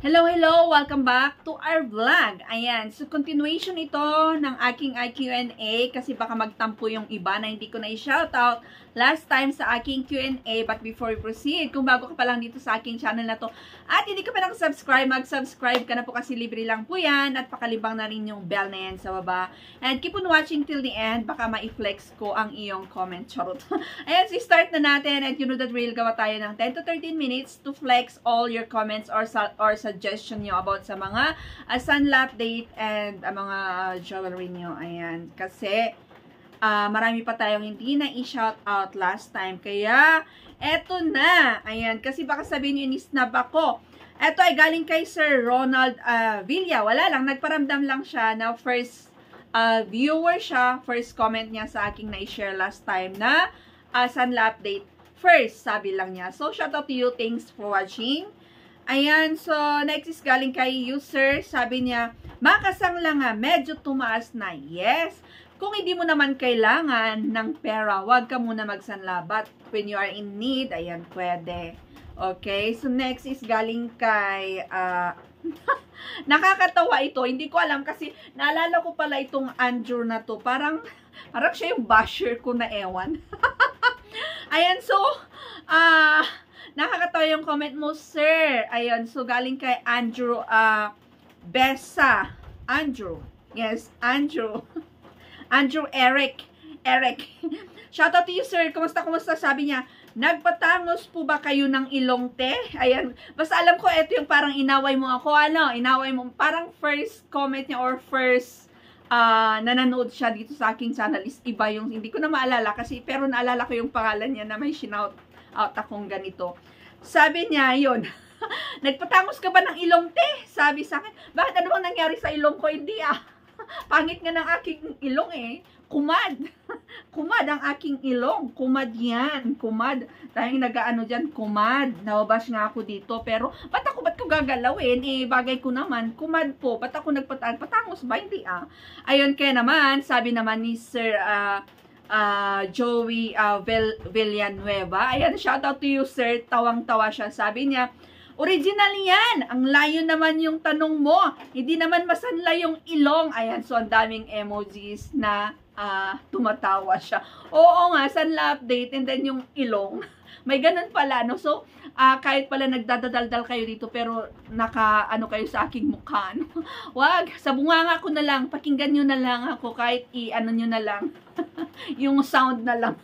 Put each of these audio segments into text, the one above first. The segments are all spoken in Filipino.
Hello, hello! Welcome back to our vlog. Ayan, so continuation ito ng aking Q&A kasi baka magtampo yung iba na hindi ko na i-shoutout last time sa aking Q&A. But before we proceed, kung bago ka pa lang dito sa aking channel na to at hindi ka pa nakasubscribe, mag-subscribe ka na po kasi libre lang po yan at pakalibang na rin yung bell na yan sa baba. And keep on watching till the end, baka ma-flex ko ang iyong comment. Charot. Ayan, so start na natin and you know that real gawa tayo ng 10 to 13 minutes to flex all your comments or suggestion nyo about sa mga sunlap date and mga jewelry nyo. Ayan. Kasi, marami pa tayong hindi na i-shout out last time. Kaya, eto na. Ayan. Kasi baka sabihin nyo, inisnab ako. Eto ay galing kay Sir Ronald Villa. Wala lang. Nagparamdam lang siya na first viewer siya. First comment niya sa aking na-share last time na sunlap date. First, sabi lang niya. So, shout out to you. Thanks for watching. Ayan, so next is galing kay user, sabi niya, makasang lang nga, medyo tumaas na. Yes, kung hindi mo naman kailangan ng pera, wag ka muna magsanlabat. When you are in need, ayan, pwede. Okay, so next is galing kay, nakakatawa ito, hindi ko alam kasi naalala ko pala itong Andrew na to, parang siya yung basher ko na ewan. Ayan, so, nakakatawa yung comment mo, sir. Ayun, so galing kay Andrew Besa. Andrew. Yes, Andrew. Andrew Eric. Shoutout to you, sir. Kumusta? Sabi niya, nagpatangos po ba kayo ng ilong, te? Ayan. Basta alam ko, ito yung parang inaway mo ako. Inaway mo. Parang first comment niya or first nanonood siya dito sa aking channel is iba yung, hindi ko na maalala kasi, pero naalala ko yung pangalan niya na may shinout out akong ganito. Sabi niya, yun, nagpatangos ka ba ng ilong, te? Sabi sa akin, bakit ano bang nangyari sa ilong ko? Hindi pangit nga ng aking ilong Kumad. Kumad ang aking ilong. Kumad yan. Kumad. Dahil nag-ano dyan, kumad. Nawabash nga ako dito. Pero, ba't ko gagalawin? Bagay ko naman. Kumad po. Ba't ako nagpatangos ba? Hindi Ayun, kaya naman, sabi naman ni Sir, Joey Villanueva. Ayan, shout out to you, sir. Tawang-tawa siya. Sabi niya, original yan. Ang layo naman yung tanong mo. Hindi naman masanla yung ilong. Ayan, so ang daming emojis na tumatawa siya. Oo nga, sanla update and then yung ilong. May ganun pala, no? So, kahit pala nagdadadaldal kayo dito pero naka-ano kayo sa aking mukha, no? Wag, sa bunganga ko na lang, pakinggan nyo na lang ako kahit i-ano nyo na lang. Yung sound na lang.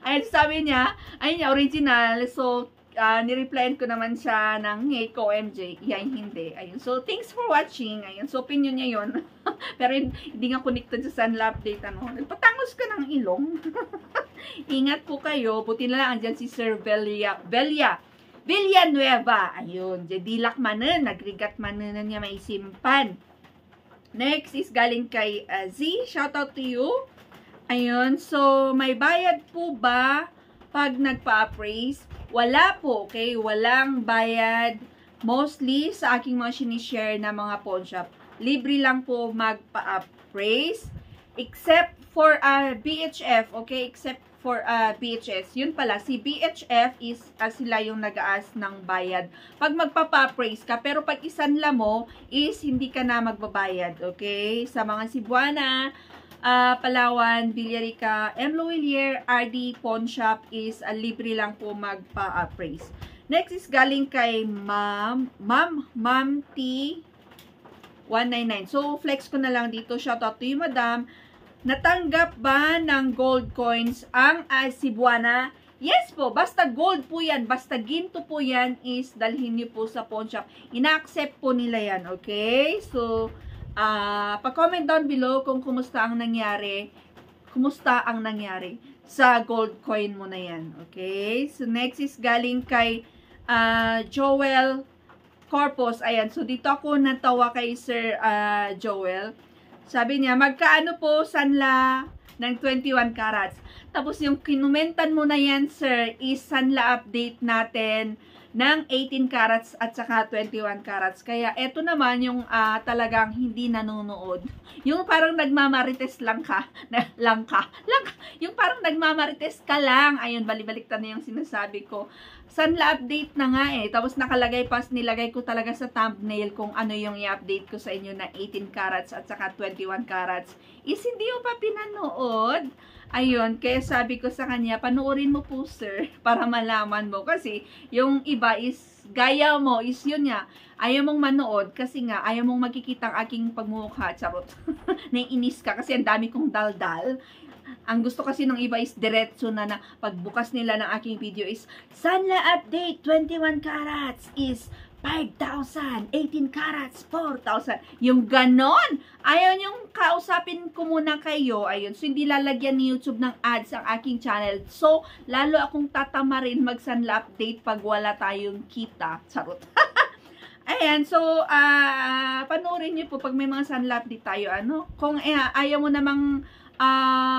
Ayun, sabi niya, ayun niya, original. So, nireplyan ko naman siya ng, hey, ko, MJ. Yan, hindi. Ayun. So, thanks for watching. Ayun. So, opinion niya yun. Pero, hindi nga connected sa sunlap date, Nagpatangos ka ng ilong. Ingat po kayo. Buti na lang, andyan si Sir Villanueva. Ayun. Dilak manen. Nagrigat manen niya may simpan. Next is galing kay Z. Shout out to you. Ayun. So, may bayad po ba pag nagpa-appraise? Wala po, okay? Walang bayad. Mostly, sa aking mga sinishare na mga pawn shop, libre lang po magpa-appraise. Except for BHF, okay? Except for BHS. Yun pala, si BHF is sila yung nag-aas ng bayad pag magpapa-appraise ka. Pero pag isanla mo, is hindi ka na magbabayad, okay? Sa mga Cebuana, Palawan, Villarica, M. Loelier, RD Pawn Shop is libre lang po magpa-appraise. Next is galing kay Ma'am T 199. So, flex ko na lang dito. Shout out to you, madam. Natanggap ba ng gold coins ang Cebuana? Yes po. Basta gold po yan. Basta ginto po yan is dalhin niyo po sa pawn shop. Ina-accept po nila yan. Okay? So, pa-comment down below kung kumusta ang nangyari sa gold coin mo na yan. Okay? So, next is galing kay Joel Corpus. Ayan. So, dito ako natawa kay Sir Joel. Sabi niya, magkaano po sanla ng 21 carats? Tapos, yung kinumentan mo na yan, sir, is sanla update natin ng 18 carats at saka 21 carats. Kaya eto naman yung talagang hindi nanonood. Yung parang nagmamarites lang ka. Yung parang nagmamarites ka lang. Ayun, balik-baliktad na yung sinasabi ko. Sanla update na nga eh. Tapos nakalagay pa, nilagay ko talaga sa thumbnail kung ano yung i-update ko sa inyo na 18 carats at saka 21 carats. Is hindi mo pa pinanood? Ayun, kaya sabi ko sa kanya, panoorin mo po sir, para malaman mo. Kasi yung iba is, gaya mo, is yun nga, ayaw mong manood kasi nga, ayaw mong makikita ang aking pagmumukha, charot. Naiinis ka kasi ang dami kong daldal. Ang gusto kasi ng iba is diretso na pagbukas nila ng aking video is, Sanla update, 21 carats is 5,000, 18 carats, 4,000. Yung ganon. Ayaw yung kausapin ko muna kayo. Ayun. So, hindi lalagyan ni YouTube ng ads ang aking channel. So, lalo akong tatamarin mag-Sanla update pag wala tayong kita. Charot. Ayan. So, panoorin niyo po pag may mga Sanla update tayo. Ano? Kung ayaw mo namang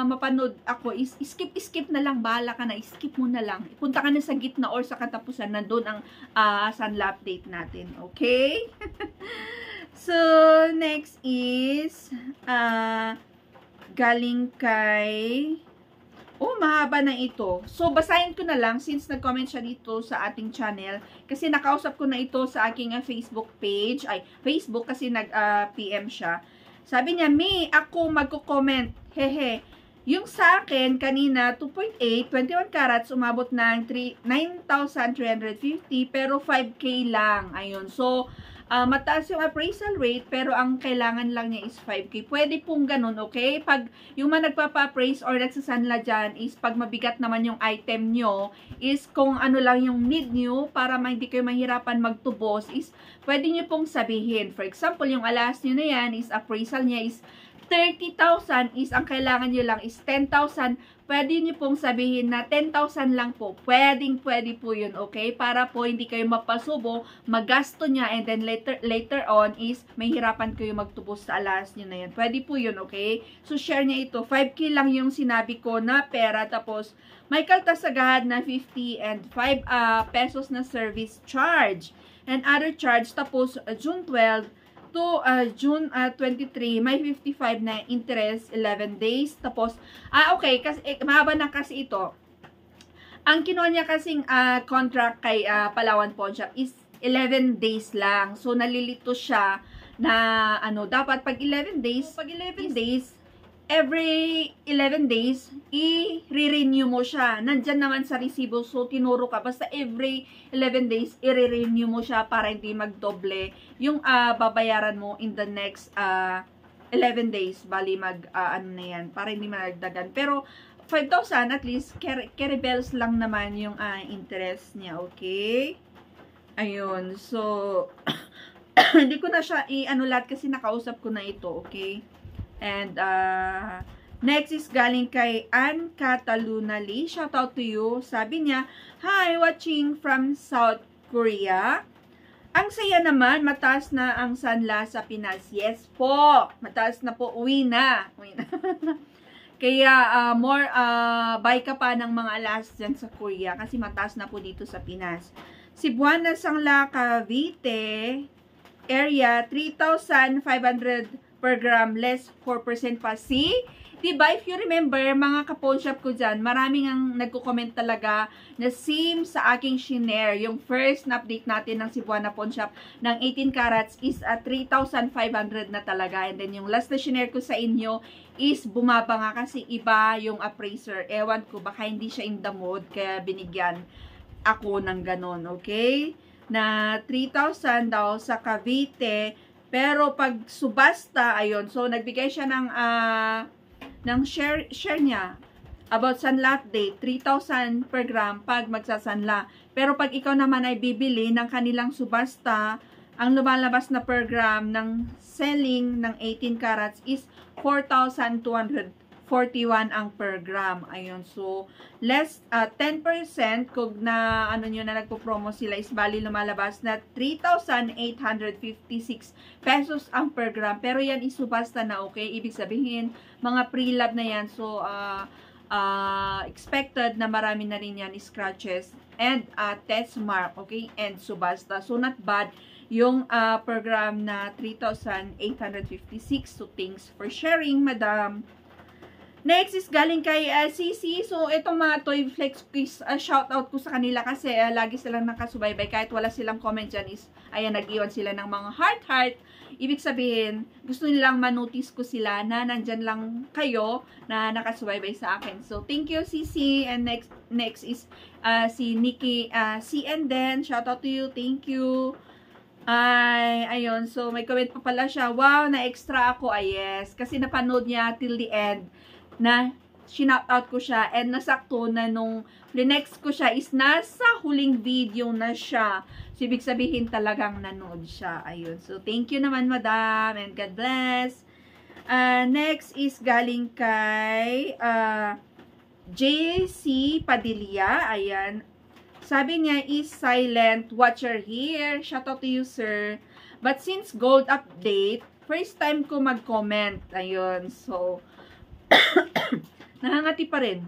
mapanood ako, skip na lang, bahala ka na, skip mo na lang. Punta ka na sa gitna or sa katapusan, nandun ang Sanla update natin. Okay? So, next is galing kay mahaba na ito. So, basahin ko na lang since nag-comment siya dito sa ating channel. Kasi nakausap ko na ito sa aking Facebook page. Facebook kasi nag-PM siya. Sabi niya, May, ako magko-comment. Hehe. Yung sa akin, kanina, 2.8, 21 carats, umabot ng 9,350, pero 5K lang. Ayun. So, mataas yung appraisal rate, pero ang kailangan lang niya is 5K. Pwede pong ganun, okay? Pag yung mga nagpapa-appraise or nagsasanla dyan is pag mabigat naman yung item nyo, is kung ano lang yung need nyo para hindi kayo mahirapan magtubos, is pwede nyo pong sabihin. For example, yung alas nyo na yan is appraisal niya is 30,000 is ang kailangan nyo lang is 10,000. Pwede nyo pong sabihin na 10,000 lang po. Pwede po yun, okay? Para po hindi kayo mapasubo, magasto niya, and then later on is may hirapan kayo magtubos sa alas nyo na yan. Pwede po yun, okay? So, share niya ito. 5K lang yung sinabi ko na pera. Tapos, may kaltasagahan na 50 and 5 pesos na service charge. And other charge, tapos June 12 to June 23, may 55 na interest, 11 days. Tapos, okay, kasi mahaba na kasi ito. Ang kinuha niya kasing contract kay Palawan Pawn Shop is 11 days lang. So, nalilito siya na, dapat pag 11 days, every 11 days, i-renew mo siya. Nandyan naman sa resibo, so tinuro ka. Basta every 11 days, i-renew mo siya para hindi magdoble yung babayaran mo in the next 11 days. Bali, na yan, para hindi managdagan. Pero, 5,000 at least, carry bells lang naman yung interest niya, okay? Ayun, so, hindi ko na siya lahat kasi nakausap ko na ito, okay? And, next is galing kay Ann Catalunali. Shout out to you. Sabi niya, hi, watching from South Korea. Ang saya naman, mataas na ang Sanla sa Pinas. Yes po, mataas na po, uwi na. Kaya, buy ka pa ng mga alas dyan sa Korea kasi mataas na po dito sa Pinas. Cebuana, Sangla, Cavite, area, 3,500 per gram, less 4% pa. See? Diba, if you remember, mga ka-pawn shop ko dyan, maraming ang nagko-comment talaga na same sa aking shinare. Yung first na update natin ng Cebuana Pawn Shop ng 18 carats is at 3,500 na talaga. And then yung last na shinare ko sa inyo is bumaba nga kasi iba yung appraiser. Ewan ko, baka hindi siya in the mood, kaya binigyan ako ng ganon, okay? Na 3,000 daw sa Cavite. Pero pag subasta, ayun, so nagbigay siya ng share niya about Sanla date, 3,000 per gram pag magsasanla. Pero pag ikaw naman ay bibili ng kanilang subasta, ang lumalabas na per gram ng selling ng 18 carats is 4,241 ang per gram. Ayun, so less 10% kung na nyo na nagpo-promo sila is bali lumalabas na 3,856 pesos ang per gram. Pero yan isubasta na, okay? Ibig sabihin, mga pre-lab na yan. So, expected na marami na rin yan scratches and Testmark, okay, and Subasta. So, not bad yung program na 3,856. So, thanks for sharing, madam. Next is galing kay CC. So, itong mga Toy Flex quiz, shoutout ko sa kanila kasi lagi silang nakasubaybay. Kahit wala silang comment dyan is, ayan, nag-iwan sila ng mga heart. Ibig sabihin, gusto nilang manotice ko sila na nandyan lang kayo na nakasubaybay sa akin. So, thank you, CC. And next is si Nikki CN din. Shoutout to you. Thank you. Ayun. So, may comment pa pala siya. Wow, na-extra ako. Yes. Kasi napanood niya till the end na shoutout ko siya and nasakto na nung next ko siya is nasa huling video na siya. So, ibig sabihin talagang nanood siya. Ayun. So, thank you naman, madam, and God bless. Next is galing kay JC Padilla. Ayan. Sabi niya is silent watcher here. Shoutout to you, sir. But since gold update, first time ko mag-comment. Ayun. So, nahangati pa rin.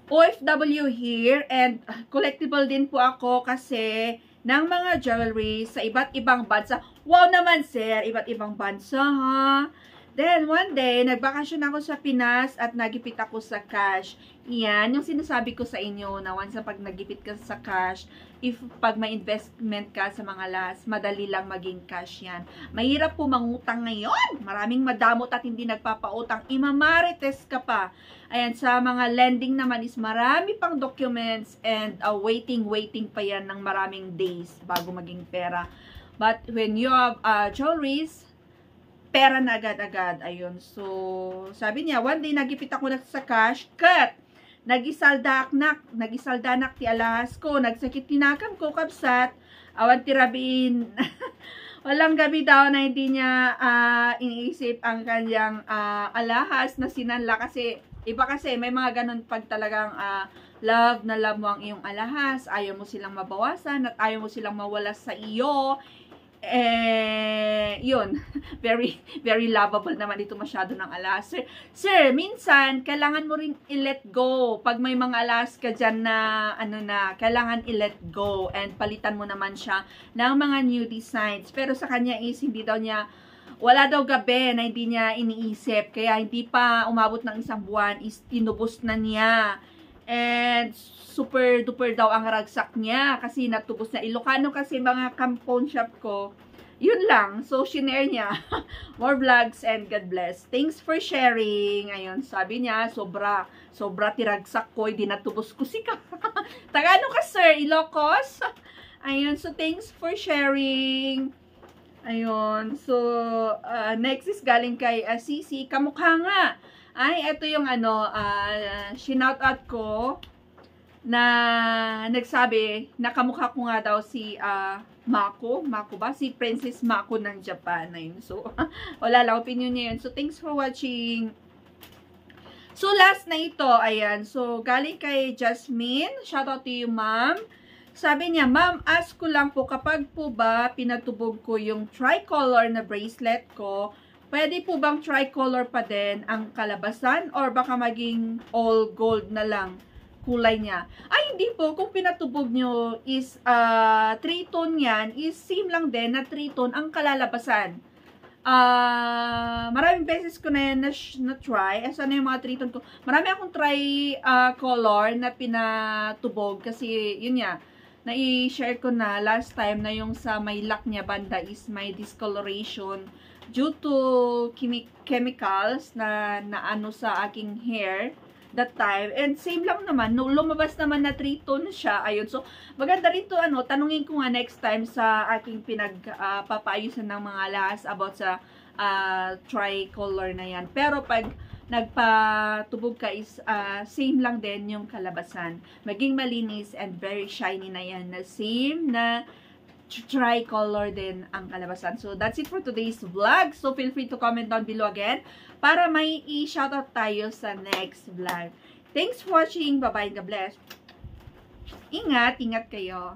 OFW here and collectible din po ako kasi ng mga jewelry sa iba't ibang bansa. Wow naman, sir! Iba't ibang bansa, ha? Then, one day, nagbakasyon ako sa Pinas at nagipit ako sa cash. Iyan, yung sinasabi ko sa inyo na once na pag nagipit ka sa cash, pag may investment ka sa mga las, madali lang maging cash yan. Mahirap po mangutang ngayon. Maraming madamot at hindi nagpapautang. Imamarites ka pa. Ayan, sa mga lending naman is marami pang documents and waiting pa yan ng maraming days bago maging pera. But when you have jewelries, pera na agad-agad. Ayun. So, sabi niya, one day, nagipit ako na sa cash, cut! Nagisaldanak ti alahas ko, nagsakit tinakam ko, kapsat, awan tirabin. Walang gabi daw na hindi niya iniisip ang kanyang alahas na sinanla kasi, iba kasi, may mga ganun pag talagang love na love mo ang iyong alahas, ayaw mo silang mabawasan, at ayaw mo silang mawala sa iyo. Yun, very lovable naman ito masyado ng alas. Sir, minsan, kailangan mo rin i-let go. Pag may mga alas ka dyan na, kailangan i-let go. And palitan mo naman siya ng mga new designs. Pero sa kanya is, hindi daw niya, wala daw gabi na hindi niya iniisip. Kaya hindi pa umabot ng isang buwan, is tinubos na niya. And super duper daw ang ragsak niya kasi natubos na. Ilocano kasi mga kampon shop ko. Yun lang. So, shinare niya. More vlogs and God bless. Thanks for sharing. Ayun, sabi niya, sobra tiragsak ko. Hindi natubos ko si ka. Tagano ka, sir? Ilocos? Ayun, so thanks for sharing. Ayun, so next is galing kay CC. Kamukha nga. Ay, ito yung shoutout ko na nagsabi, nakamukha ko nga daw si Mako ba? Si Princess Mako ng Japan na yun. So, wala lang, opinion niya yun. So, thanks for watching. So, last na ito, ayan. So, galing kay Jasmine. Shoutout to you, ma'am. Sabi niya, ma'am, ask ko lang po, kapag po ba pinatubog ko yung tricolor na bracelet ko, pwede po bang tricolor pa din ang kalabasan or baka maging all gold na lang kulay niya? Ay, hindi po. Kung pinatubog nyo is 3-tone yan, is same lang din na 3-tone ang kalalabasan. Maraming beses ko na yan na-try. Sana yung mga 3-tone ko. Marami akong color na pinatubog kasi yun nga, na-i-share ko na last time na yung sa may lock niya banda is may discoloration due to chemicals na ano sa aking hair that time. And same lang naman, no, lumabas naman na 3-tone siya. Ayun. So, maganda rin to, tanungin ko nga next time sa aking pinagpapaayusan ng mga alas about sa tricolor na yan. Pero pag nagpatubog ka is same lang din yung kalabasan. Maging malinis and very shiny na yan na same na tricolor din ang kalabasan. So, that's it for today's vlog. So, feel free to comment down below again para may i-shoutout tayo sa next vlog. Thanks for watching. Bye-bye. God bless. Ingat kayo.